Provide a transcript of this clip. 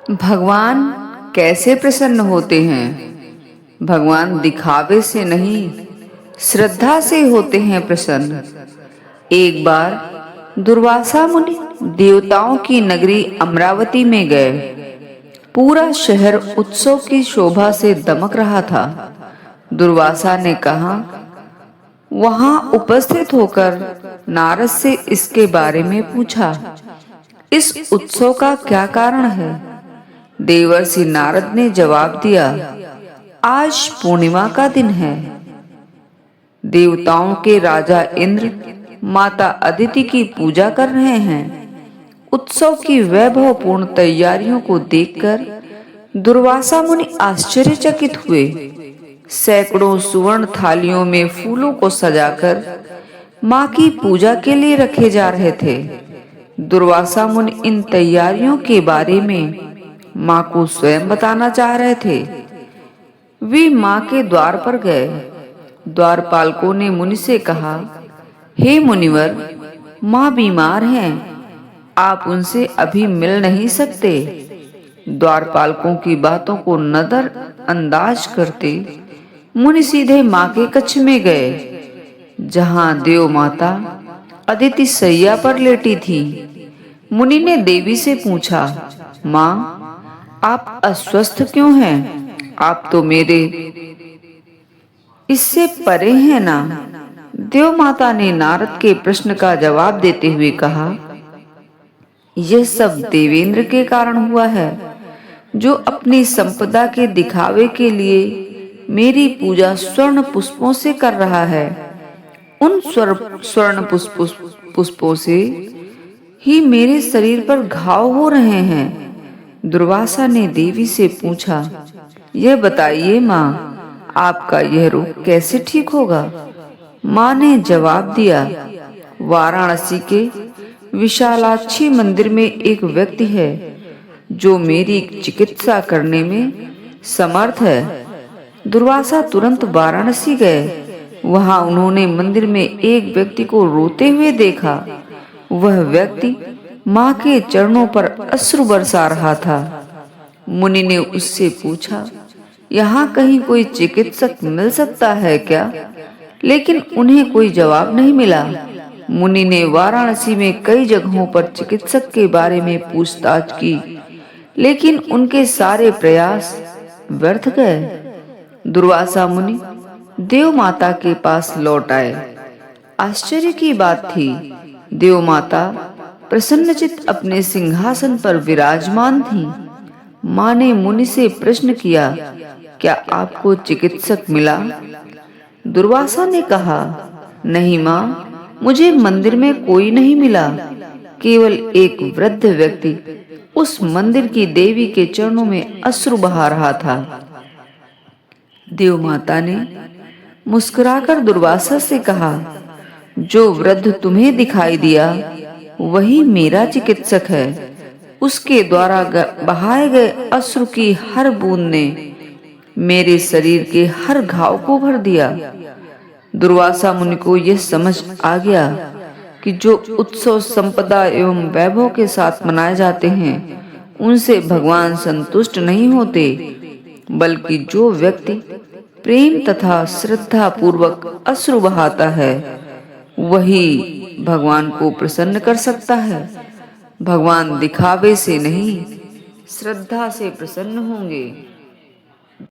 भगवान कैसे प्रसन्न होते हैं? भगवान दिखावे से नहीं, श्रद्धा से होते हैं प्रसन्न। एक बार दुर्वासा मुनि देवताओं की नगरी अमरावती में गए। पूरा शहर उत्सव की शोभा से दमक रहा था। दुर्वासा ने कहा, वहां उपस्थित होकर नारद से इसके बारे में पूछा, इस उत्सव का क्या कारण है? देवर्षि नारद ने जवाब दिया, आज पूर्णिमा का दिन है। देवताओं के राजा इंद्र माता अदिति की पूजा कर रहे हैं। उत्सव की वैभवपूर्ण तैयारियों को देखकर दुर्वासा मुनि आश्चर्यचकित हुए। सैकड़ों सुवर्ण थालियों में फूलों को सजाकर मां की पूजा के लिए रखे जा रहे थे। दुर्वासा मुनि इन तैयारियों के बारे में मां को स्वयं बताना चाह रहे थे। वे मां के द्वार पर गए। द्वारपालकों ने मुनि से कहा, हे मुनिवर, मां बीमार हैं, आप उनसे अभी मिल नहीं सकते। द्वारपालकों की बातों को नजरअंदाज करते मुनि सीधे मां के कक्ष में गए, जहां देव माता अदिति सैया पर लेटी थी। मुनि ने देवी से पूछा, मां, आप अस्वस्थ क्यों हैं? आप तो मेरे इससे परे हैं ना? देव माता ने नारद के प्रश्न का जवाब देते हुए कहा, यह सब देवेंद्र के कारण हुआ है, जो अपनी संपदा के दिखावे के लिए मेरी पूजा स्वर्ण पुष्पों से कर रहा है। उन स्वर्ण पुष्पों से ही मेरे शरीर पर घाव हो रहे हैं। दुर्वासा ने देवी से पूछा, यह बताइए मां, आपका यह रोग कैसे ठीक होगा? मां ने जवाब दिया, वाराणसी के विशालाक्षी मंदिर में एक व्यक्ति है जो मेरी चिकित्सा करने में समर्थ है। दुर्वासा तुरंत वाराणसी गए। वहां उन्होंने मंदिर में एक व्यक्ति को रोते हुए देखा। वह व्यक्ति मां के चरणों पर अश्रु बरसा रहा था। मुनि ने उससे पूछा, यहाँ कहीं कोई चिकित्सक मिल सकता है क्या? लेकिन उन्हें कोई जवाब नहीं मिला। मुनि ने वाराणसी में कई जगहों पर चिकित्सक के बारे में पूछताछ की, लेकिन उनके सारे प्रयास व्यर्थ गए। दुर्वासा मुनि देव माता के पास लौट आए। आश्चर्य की बात थी, देव माता प्रसन्नचित्त अपने सिंहासन पर विराजमान थी। मां ने मुनि से प्रश्न किया, क्या आपको चिकित्सक मिला? दुर्वासा ने कहा, नहीं मां, मुझे मंदिर में कोई नहीं मिला। केवल एक वृद्ध व्यक्ति उस मंदिर की देवी के चरणों में अश्रु बहा रहा था। देव माता ने मुस्कुराकर दुर्वासा से कहा, जो वृद्ध तुम्हें दिखाई दिया वही मेरा चिकित्सक है। उसके द्वारा बहाए गए अश्रु की हर बूंद ने मेरे शरीर के हर घाव को भर दिया। दुर्वासा मुनि को यह समझ आ गया कि जो उत्सव संपदा एवं वैभव के साथ मनाए जाते हैं, उनसे भगवान संतुष्ट नहीं होते, बल्कि जो व्यक्ति प्रेम तथा श्रद्धा पूर्वक अश्रु बहाता है, वही भगवान को प्रसन्न कर सकता है। भगवान दिखावे से नहीं, श्रद्धा से प्रसन्न होंगे।